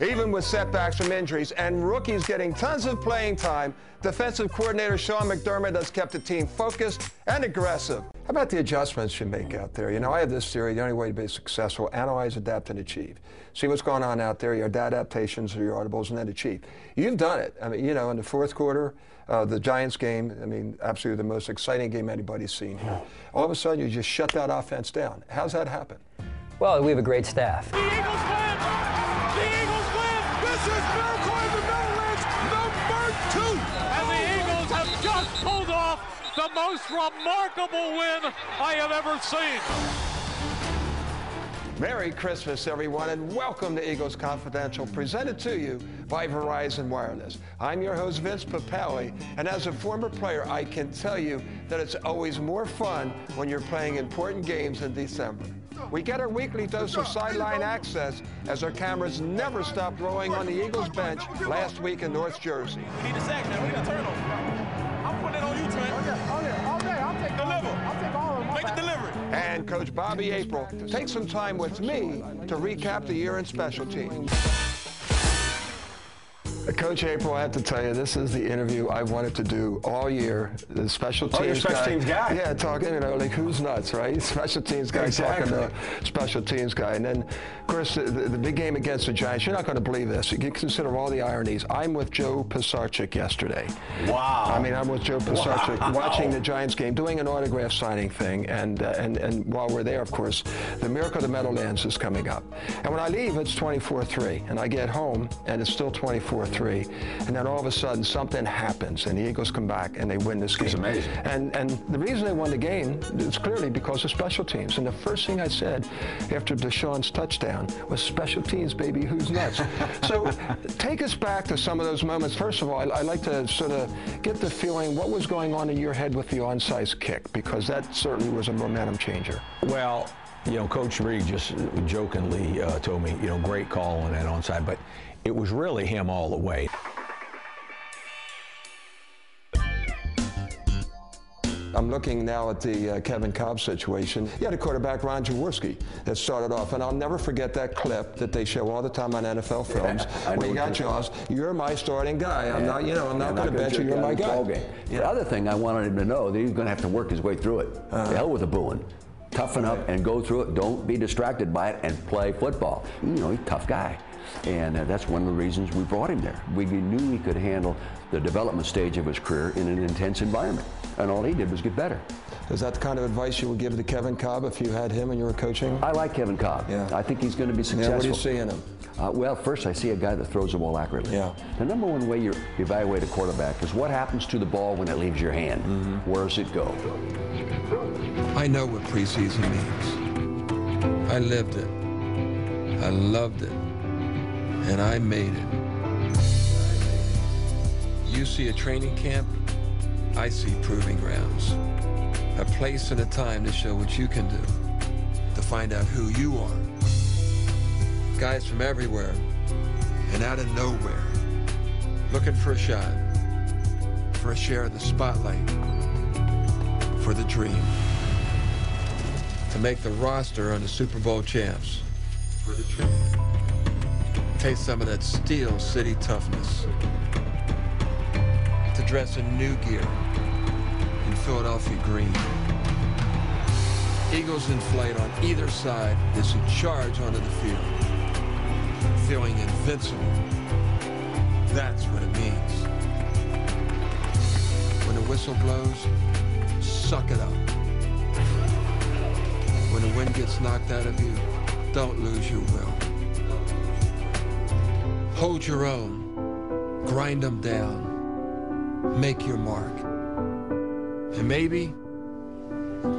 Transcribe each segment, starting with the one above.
Even with setbacks from injuries and rookies getting tons of playing time, defensive coordinator Sean McDermott has kept the team focused and aggressive. How about the adjustments you make out there? You know, I have this theory, the only way to be successful, analyze, adapt, and achieve. See what's going on out there, your adaptations or your audibles, and then achieve. You've done it. I mean, you know, in the fourth quarter, the Giants game, I mean, absolutely the most exciting game anybody's seen here. All of a sudden, you just shut that offense down. How's that happen? Well, we have a great staff. The Eagles win! The Eagles win! This is Miracle in the Meadowlands #2! And the Eagles have just pulled off the most remarkable win I have ever seen. Merry Christmas, everyone, and welcome to Eagles Confidential, presented to you by Verizon Wireless. I'm your host, Vince Papale, and as a former player, I can tell you that it's always more fun when you're playing important games in December. We get our weekly dose of sideline access as our cameras never stopped rolling on the Eagles bench last week in North Jersey. We need a sack now. We need a turnover. I'm putting it on you, Trent. All day. I'll take all of them. Make the delivery. And Coach Bobby April takes some time with me to recap the year in special teams. Coach April, I have to tell you, this is the interview I wanted to do all year. The special teams you're special teams guy. Yeah, talking, you know, like who's nuts, right? Special teams guy Exactly. talking to special teams guy. And then, of course, the big game against the Giants, you're not going to believe this. You consider all the ironies. I'm with Joe Pisarcik yesterday. Wow. I mean, I'm with Joe Pisarcik Wow. watching the Giants game, doing an autograph signing thing. And while we're there, of course, the Miracle of the Meadowlands is coming up. And when I leave, it's 24-3. And I get home, and it's still 24-3. And then all of a sudden something happens and the Eagles come back and they win this game. It's amazing. And the reason they won the game is clearly because of special teams. And the first thing I said after Deshaun's touchdown was special teams, baby, who's nuts? So take us back to some of those moments. First of all, I'd like to sort of get the feeling what was going on in your head with the onside kick, because that certainly was a momentum changer. Well, you know, Coach Reed just jokingly told me, you know, great call on that onside, but it was really him all the way. I'm looking now at the Kevin Cobb situation. You had a quarterback, Ron Jaworski, that started off, and I'll never forget that clip that they show all the time on NFL films, where you got Jaws. You're my starting guy. I'm not, you know, I'm not going to bet you. You're my guy. The other thing I wanted him to know that he's going to have to work his way through it. The hell with the booing. Toughen up and go through it. Don't be distracted by it and play football. You know, he's a tough guy. And that's one of the reasons we brought him there. We knew he could handle the development stage of his career in an intense environment. And all he did was get better. Is that the kind of advice you would give to Kevin Cobb if you had him and you were coaching? I like Kevin Cobb. Yeah. I think he's going to be successful. Yeah, what do you see in him? Well, first I see a guy that throws the ball accurately. Yeah. The number one way you evaluate a quarterback is what happens to the ball when it leaves your hand. Where does it go? I know what preseason means. I lived it. I loved it. And I made it. You see a training camp, I see proving grounds. A place and a time to show what you can do, to find out who you are. Guys from everywhere and out of nowhere, looking for a shot, for a share of the spotlight, for the dream, to make the roster on the Super Bowl champs, for the dream. Taste some of that Steel City toughness. To dress in new gear in Philadelphia green. Eagles in flight on either side as you charge onto the field. Feeling invincible. That's what it means. When the whistle blows, suck it up. When the wind gets knocked out of you, don't lose your will. Hold your own, grind them down, make your mark. And maybe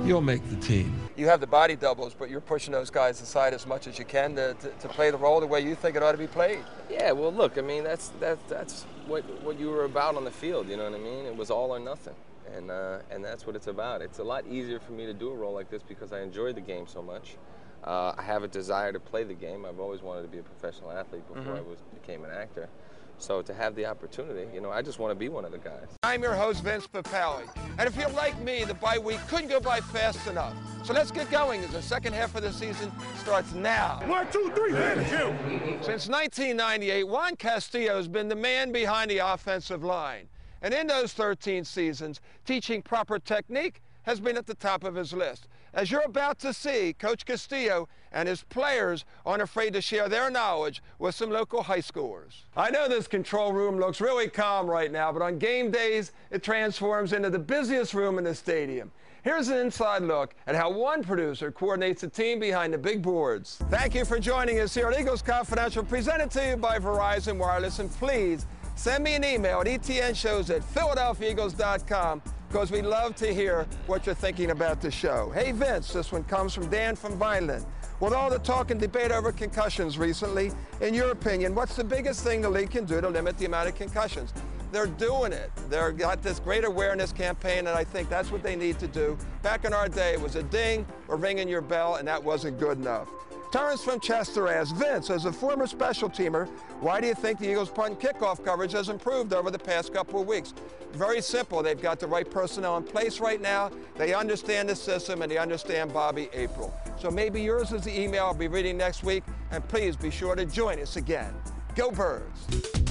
you'll make the team. You have the body doubles, but you're pushing those guys aside as much as you can to play the role the way you think it ought to be played. Yeah, well, look, I mean, that's what you were about on the field, you know what I mean? It was all or nothing, and that's what it's about. It's a lot easier for me to do a role like this because I enjoy the game so much. I have a desire to play the game. I've always wanted to be a professional athlete before I became an actor. So to have the opportunity, you know, I just want to be one of the guys. I'm your host, Vince Papale. And if you're like me, the bye week couldn't go by fast enough. So let's get going as the second half of the season starts now. 1, 2, 3, finish you. Since 1998, Juan Castillo has been the man behind the offensive line. And in those 13 seasons, teaching proper technique has been at the top of his list. As you're about to see, Coach Castillo and his players aren't afraid to share their knowledge with some local high schoolers. I know this control room looks really calm right now, but on game days, it transforms into the busiest room in the stadium. Here's an inside look at how one producer coordinates the team behind the big boards. Thank you for joining us here at Eagles Confidential, presented to you by Verizon Wireless, and please send me an email at etnshows@philadelphiaeagles.com, because we love to hear what you're thinking about the show. Hey, Vince, this one comes from Dan from Vineland. With all the talk and debate over concussions recently, in your opinion, what's the biggest thing the league can do to limit the amount of concussions? They're doing it. They've got this great awareness campaign, and I think that's what they need to do. Back in our day, it was a ding or ringing your bell, and that wasn't good enough. Terrence from Chester asks, Vince, as a former special teamer, why do you think the Eagles' punt and kickoff coverage has improved over the past couple of weeks? Very simple. They've got the right personnel in place right now. They understand the system, and they understand Bobby April. So maybe yours is the email I'll be reading next week, and please be sure to join us again. Go Birds!